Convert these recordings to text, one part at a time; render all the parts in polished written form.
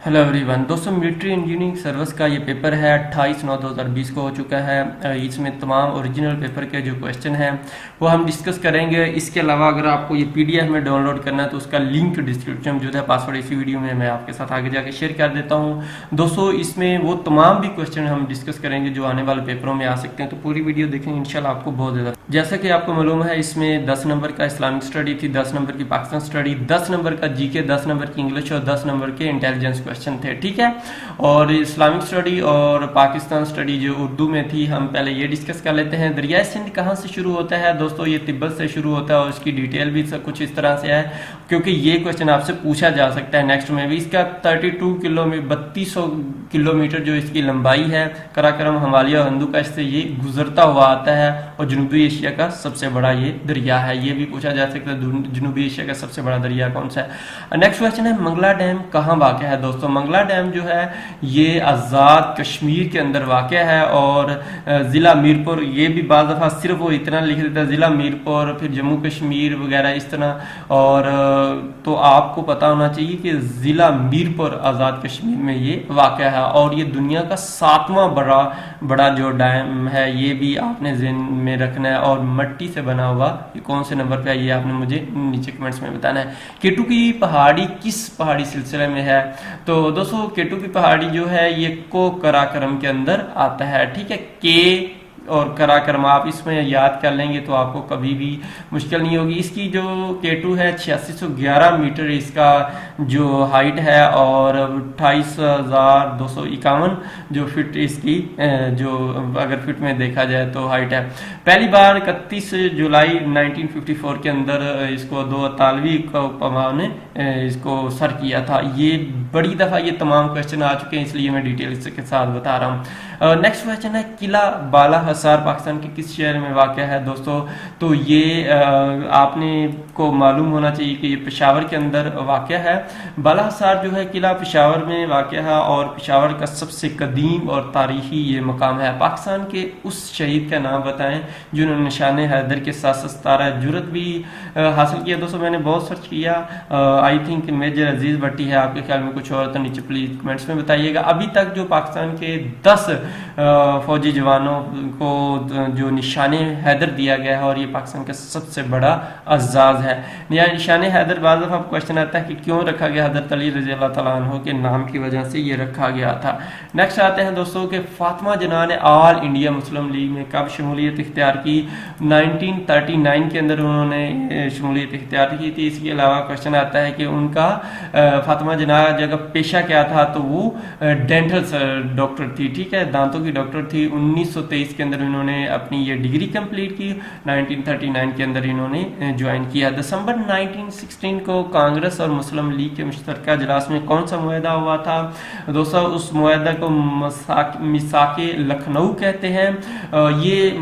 Hello everyone दोस्तों, military engineering service का ये पेपर है 28/9/2020 को हो चुका है। इसमें तमाम ओरिजिनल पेपर के जो क्वेश्चन हैं वो हम डिस्कस करेंगे। इसके अलावा अगर आपको ये पीडीएफ में डाउनलोड करना है तो उसका लिंक डिस्क्रिप्शन में मौजूद है। पासवर्ड इसी वीडियो में मैं आपके साथ आगे जाके शेयर कर देता हूँ। दोस्तों इसमें वो तमाम भी क्वेश्चन हम डिस्कस करेंगे जो आने वाले पेपरों में आ सकते हैं, तो पूरी वीडियो देखेंगे इंशाल्लाह आपको बहुत ज़्यादा। जैसा कि आपको मालूम है इसमें 10 नंबर का इस्लामिक स्टडी थी, 10 नंबर की पाकिस्तान स्टडी, 10 नंबर का जीके, 10 नंबर की इंग्लिश और 10 नंबर के इंटेलिजेंस क्वेश्चन थे। ठीक है, और इस्लामिक स्टडी और पाकिस्तान स्टडी जो उर्दू में थी हम पहले ये डिस्कस कर लेते हैं। दरियाए सिंध कहाँ से शुरू होता है दोस्तों? ये तिब्बत से शुरू होता है और उसकी डिटेल भी सब कुछ इस तरह से है, क्योंकि ये क्वेश्चन आपसे पूछा जा सकता है नेक्स्ट में भी। इसका 32 किलोमीटर 3200 किलोमीटर जो इसकी लंबाई है, कराकरम हिमालय और हिंदू का इससे ये गुजरता हुआ आता है और जनूबी एशिया का सबसे बड़ा ये दरिया है। ये भी पूछा जा सकता है जनूबी एशिया का सबसे बड़ा दरिया कौन सा है। नेक्स्ट क्वेश्चन है मंगला डैम कहाँ वाक़ है दोस्तों? मंगला डैम जो है ये आज़ाद कश्मीर के अंदर वाक़ है और ज़िला मीरपुर, ये भी बाज़ दफ़ा सिर्फ वो इतना लिख देता है ज़िला मीरपुर, फिर जम्मू कश्मीर वगैरह इस तरह। और तो आपको पता होना चाहिए कि ज़िला मीरपुर आज़ाद कश्मीर में ये वाक़ है और ये दुनिया का 7वां बड़ा जो डैम है, ये भी आपने ज़हन में रखना है। और मिट्टी से बना हुआ ये कौन से नंबर पे है ये आपने मुझे नीचे कमेंट्स में बताना है। केटू की पहाड़ी किस पहाड़ी सिलसिले में है? तो दोस्तों केटू की पहाड़ी जो है ये को कराकरम के अंदर आता है। ठीक है, के और कराकरम आप इसमें याद कर लेंगे तो आपको कभी भी मुश्किल नहीं होगी। इसकी जो केटू है 8611 मीटर इसका जो हाइट है और 28,251 जो फिट इसकी जो अगर फिट में देखा जाए तो हाइट है। पहली बार 31 जुलाई 1954 के अंदर इसको 2 इतालवी उपमाओं ने इसको सर किया था। ये बड़ी दफ़ा ये तमाम क्वेश्चन आ चुके हैं, इसलिए मैं डिटेल इसके साथ बता रहा हूँ। नेक्स्ट क्वेश्चन है किला बाला हसार पाकिस्तान के किस शहर में वाक़ है दोस्तों? तो ये आपने को मालूम होना चाहिए कि ये पेशावर के अंदर वाक़ है। बाला हसार जो है किला पेशावर में वाक़ है और पेशावर का सबसे कदीम और तारीखी ये मकाम है। पाकिस्तान के उस शहीद का नाम बताएं जिन्होंने निशान हैदर के साथ सतारा जुरत भी हासिल किया। दोस्तों मैंने बहुत सर्च किया, आई थिंक मेजर अजीज भट्टी है, आपके ख्याल में कुछ और तो नीचे प्लीज कमेंट्स में बताइएगा। अभी तक जो पाकिस्तान के 10 फौजी जवानों को जो निशाने हैदर दिया गया है और ये पाकिस्तान का सबसे बड़ा अजाज है। निशाने हैदर बाद दफ़ा क्वेश्चन आता है कि क्यों रखा गया? हज़रत अली रज़ी अल्लाह तआला अन्हु के नाम की वजह से ये रखा गया था। नेक्स्ट आते हैं दोस्तों कि फातिमा जना ने ऑल इंडिया मुस्लिम लीग में कब शमूलियत इख्तियार की? 1939 के अंदर उन्होंने शमूलियत इख्तियार की थी। इसके अलावा क्वेश्चन आता है कि उनका फातिमा जना जगह पेशा क्या था? तो वो डेंटल डॉक्टर थी। ठीक है, दांतों की डॉक्टर थी। 1923 के अंदर इन्होंने अपनी ये डिग्री कंप्लीट की। 1939 के अंदर इन्होंने ज्वाइन किया। दिसंबर 1916 को कांग्रेस और मुस्लिम लीग के मुश्तरका इजलास में कौन सा मुआहदा हुआ था दोस्तों? उस मुआहदा को मिसाके लखनऊ कहते हैं। ये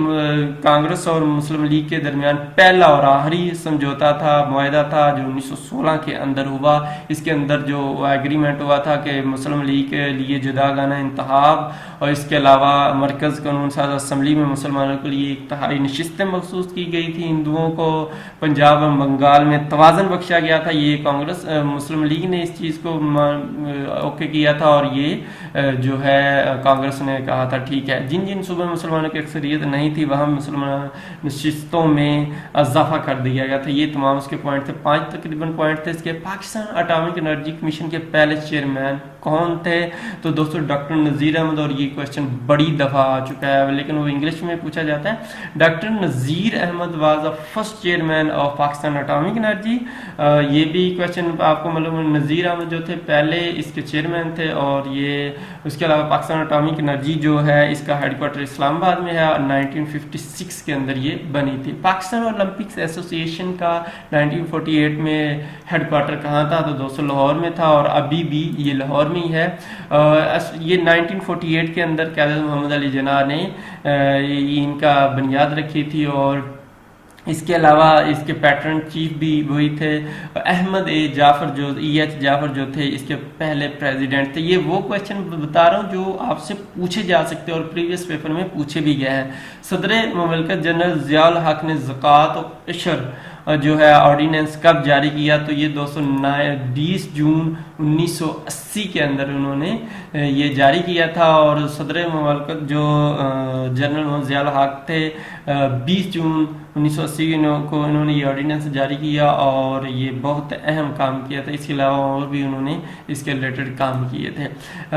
कांग्रेस और मुस्लिम लीग के दरमियान पहला और आखिरी समझौता था, मुआहदा था जो 1916 के अंदर हुआ। इसके अंदर जो एग्रीमेंट हुआ था कि मुस्लिम लीग के लिए जुदागाना इंतखाब और इसके अलावा मरकज़ कानून साज असम्बली में मुसलमानों के लिए एक तहाई नशिस्तें मखसूस की गई थी। हिंदुओं को पंजाब और बंगाल में तवाज़न बख्शा गया था। ये कांग्रेस मुस्लिम लीग ने इस चीज़ को ओके किया था और ये जो है कांग्रेस ने कहा था ठीक है। जिन जिन सूबों में मुसलमानों की अक्सरियत नहीं थी वहाँ मुसलमान नशिस्तों में इजाफा कर दिया गया था। ये तमाम उसके पॉइंट थे, 5 तकरीबन पॉइंट थे इसके। पाकिस्तान एटॉमिक एनर्जी कमीशन के पहले चेयरमैन कौन थे? तो दोस्तों डॉक्टर नज़ीर अहमद, और ये क्वेश्चन बड़ी दफ़ा आ चुका है लेकिन वो इंग्लिश में पूछा जाता है। Doctor Nazir Ahmed was the first chairman of Pakistan atomic energy. ये भी क्वेश्चन आपको मालूम है, नज़ीर अहमद जो थे पहले इसके चेयरमैन थे। और ये उसके अलावा पाकिस्तान एटॉमिक एनर्जी जो है इसका हेडक्वार्टर इस्लामाबाद में है और 1956 के अंदर ये बनी थी। पाकिस्तान ओलंपिक्स एसोसिएशन का 1948 में हेडक्वार्टर कहाँ था? तो दोस्तों लाहौर में था और अभी भी ये लाहौर में ही है। ये 1948 के अंदर क़यादत मोहम्मद अली जिन्ना ने इनका बुनियाद रखी थी। और इसके अलावा इसके पैटर्न चीफ भी वही थे। अहमद जाफर जो EH जाफर जो थे इसके पहले प्रेसिडेंट थे। ये वो क्वेश्चन बता रहा हूँ जो आपसे पूछे जा सकते हैं और प्रीवियस पेपर में पूछे भी गए हैं। सदर मुमलकत जनरल ज़ियाउल हक ने ज़कात और इशर जो है ऑर्डिनेंस कब जारी किया, तो ये 20 जून 1980 के अंदर उन्होंने ये जारी किया था। और सदर ममलकत जो जनरल मोहम्मद ज़िया हक थे 20 जून 1980 को इन्होंने ये ऑर्डिनेंस जारी किया और ये बहुत अहम काम किया था। इसके अलावा और भी उन्होंने इसके रिलेटेड काम किए थे।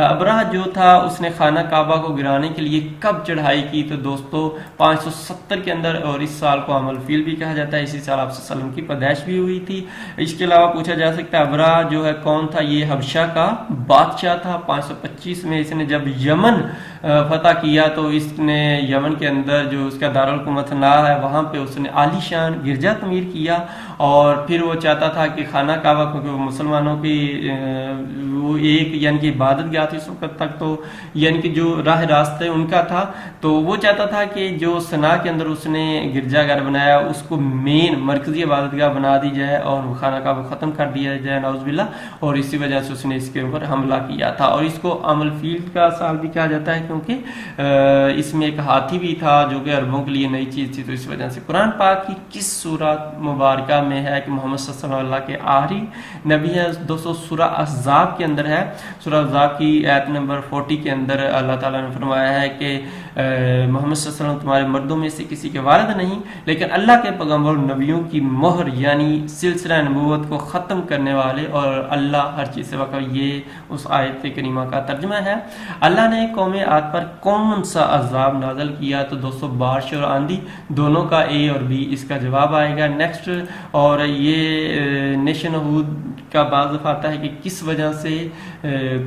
अबरहा जो था उसने खाना काबा को गिराने के लिए कब चढ़ाई की, तो दोस्तों 570 के अंदर, और इस साल को अमल फील भी कहा जाता है। इसी साल आप सल्लम की पैदाइश भी हुई थी। इसके अलावा पूछा जा सकता है अबरहा जो है कौन था, ये हबशा का बादशाह था। 525 में इसने जब यमन फतह किया तो इसने यमन के अंदर जो उसका दारुल हुकूमत ना है वहां पे उसने आलीशान गिरजा तमीर किया। और फिर वो चाहता था कि खाना काबा, क्योंकि वो मुसलमानों की वो एक यानी कि इबादत गाह थी उस वक्त तक, तो यानी कि जो राह रास्ते उनका था, तो वो चाहता था कि जो सना के अंदर उसने गिरजाघर बनाया उसको मेन मरकजी इबादत गाह बना दी जाए और खाना काबा खत्म कर दिया जाए नाउज़ुबिल्लाह। और इसी वजह से उसने इसके ऊपर हमला किया था। और इसको अमल फील का साल भी कहा जाता है क्योंकि इसमें एक हाथी भी था जो कि अरबों के लिए नई चीज थी। तो इस वजह से कुरान पाक की किस सूरत मुबारक में है कि मोहम्मद सल्लल्लाहु अलैहि वसल्लम के आखिरी नबी है, दोस्तों सूरह अहज़ाब के अंदर है। सूरह अहज़ाब की आयत नंबर 40 के अंदर अल्लाह ताला ने फरमाया है कि मोहम्मद सल्लल्लाहु अलैहि वसल्लम तुम्हारे मर्दों में से किसी के वालिद नहीं, लेकिन अल्लाह के पैगंबर नबियों की मोहर यानी सिलसिला नबूवत को ख़त्म करने वाले, और अल्लाह हर चीज़ से वाक़िफ़। ये उस आयत करीमा का तर्जुमा है। अल्लाह ने कौम आद पर कौन सा अज़ाब नाज़िल किया, तो दोस्तों बारिश और आंधी दोनों का ए और बी इसका जवाब आएगा नेक्स्ट। और ये नेशन हूद का बाज़ आता है कि किस वजह से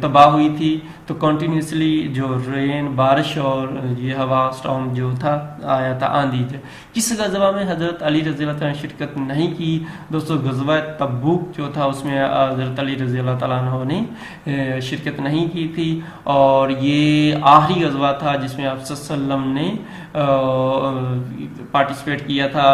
तबाह हुई थी, तो कंटिन्यूसली जो रेन बारिश और ये हवा स्टॉर्म जो था आया था आंधी। किस गज़वा में हज़रत अली रज़ी अल्लाह तआला ने शिरकत नहीं की, दोस्तों गज़वा तबूक जो था उसमें हज़रत अली रज़ी अल्लाह तआला ने शिरकत नहीं की थी। और ये आखिरी गज़वा था जिसमें आप सल्लम ने पार्टिसिपेट किया था।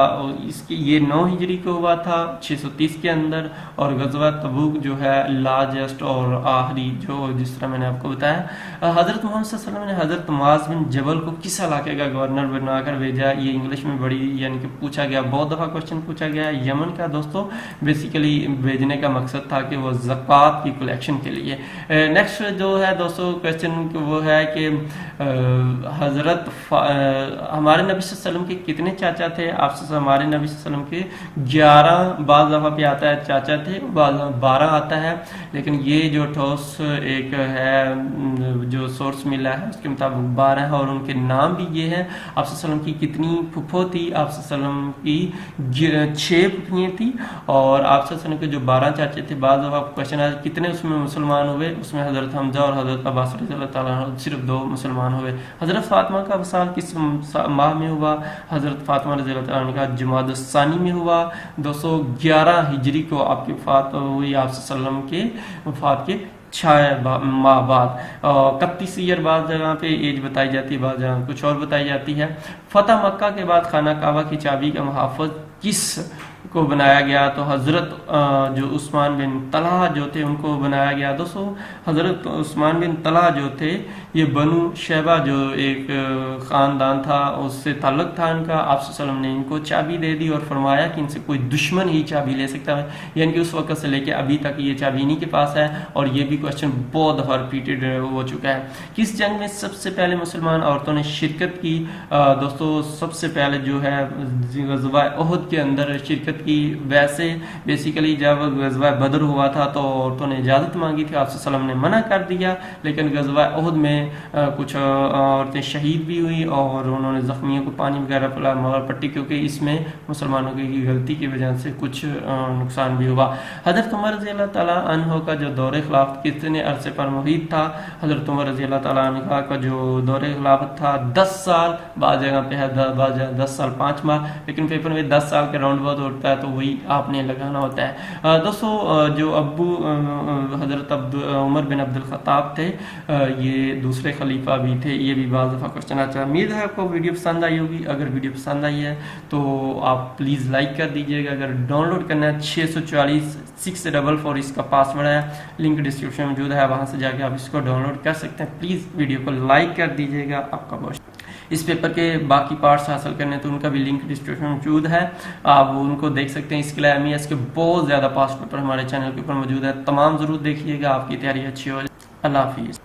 इसकी ये 9 हिजरी को हुआ था 630 के अंदर। और गज़वा तबूक जो है लार्जेस्ट और आखिरी जो जिस तरह मैंने आपको बताया, हज़रत मोहम्मद सल्लल्लाहु अलैहि वसल्लम ने हज़रत मुआज़ बिन जबल को किस इलाके का गवर्नर बनाकर भेजा। ये इंग्लिश में बड़ी यानी कि पूछा गया, बहुत दफ़ा क्वेश्चन पूछा गया। यमन का दोस्तों बेसिकली भेजने का मकसद था कि वो ज़कात की कलेक्शन के लिए। नेक्स्ट जो है दोस्तों क्वेश्चन वो है कि हज़रत हमारे नबी सल्लल्लाहु अलैहि वसल्लम के कितने चाचा थे। आप हमारे नबी सल्लल्लाहु अलैहि वसल्लम के 11 बाज़ दफ़ा पे आता है चाचा थे, 12 आता है। लेकिन ये जो ठोस एक है जो सोर्स मिला है उसके मुताबिक 12 है। और उनके नाम भी ये है। आप सल्लम की कितनी फुफो थी, आप सल्लम की 6 फुफियाँ थी। और आप सल्लम के जो 12 चाचे थे, बाद दफ़ा क्वेश्चन आया कितने उसमें मुसलमान हुए, उसमें हज़रत हमजा और हज़रत अब्बास रज़ियल्लाहु ताला अन्हु सिर्फ 2 मुसलमान हुए। हज़रत फातिमा का वसाल किस माह में हुआ, हज़रत फातिमा रज़ियल्लाहु ताला अन्हा का जुमाद सानी में हुआ 211 हिजरी को आपकी वफ़ात हुई। आप सल्लम के वफ़ात के 6 माह बाद, 31 ईयर बाद जगह पे एज बताई जाती है, बाद जगह कुछ और बताई जाती है। फतह मक्का के बाद खाना काबा की चाबी का मुहाफ़िज़ किस को बनाया गया, तो हज़रत जो उस्मान बिन तलहा जो थे उनको बनाया गया। दोस्तों हज़रत उस्मान बिन तलहा जो थे ये बनु शैबा जो एक ख़ानदान था उससे ताल्लुक़ था इनका। आप सल्लम ने इनको चाबी दे दी और फरमाया कि इनसे कोई दुश्मन ही चाबी ले सकता है, यानी कि उस वक्त से लेके अभी तक ये चाबी इन्हीं के पास है। और ये भी क्वेश्चन बहुत दफ़ा रिपीटेड हो चुका है। किस जंग में सबसे पहले मुसलमान औरतों ने शिरकत की, दोस्तों सबसे पहले जो है ग़ज़वा उहद के अंदर शिरकत की। वैसे बेसिकली जब ग़ज़वा बदर हुआ था तो औरतों ने इजाज़त मांगी थी, आप सल्लम ने मना कर दिया। लेकिन ग़ज़वा उहद में कुछ औरतें शहीद भी हुई और उन्होंने ज़ख्मियों को पानी वगैरह पिलाया, मगर पट्टी, क्योंकि इसमें मुसलमानों की गलती की वजह से कुछ नुकसान भी हुआ। हज़रत उमर रज़ी अल्लाह ताला अन्हु का जो दौरे खिलाफत कितने अरसे पर मुहित था, हज़रत उमर रज़ी अल्लाह ताला अन्हु का जो दौरे खिलाफत था 10 साल, बाद जगह पे है 10 साल 5 माह, लेकिन पेपर में 10 साल के राउंड बहुत होता है तो वही आपने लगाना होता है। दोस्तों जो अब्बू हज़रत उमर बिन अब्दुल ख़त्ताब थे ये दूसरे खलीफा भी थे। ये भी बाज़ दफ़ा क्वेश्चन आता है। उम्मीद है आपको वीडियो पसंद आई होगी। अगर वीडियो पसंद आई है तो आप प्लीज़ लाइक कर दीजिएगा। अगर डाउनलोड करना है 640 644 इसका पासवर्ड है, लिंक डिस्क्रिप्शन में मौजूद है, वहाँ से जाके आप इसको डाउनलोड कर सकते हैं। प्लीज़ वीडियो को लाइक कर दीजिएगा। आपका बहुत इस पेपर के बाकी पार्ट्स हासिल करने तो उनका भी लिंक डिस्क्रिप्शन में मौजूद है, आप उनको देख सकते हैं। इसके लिए MES के बहुत ज़्यादा पास्ट पेपर हमारे चैनल के ऊपर मौजूद है, तमाम ज़रूर देखिएगा, आपकी तैयारी अच्छी हो जाए। अल्लाह हाफिज़।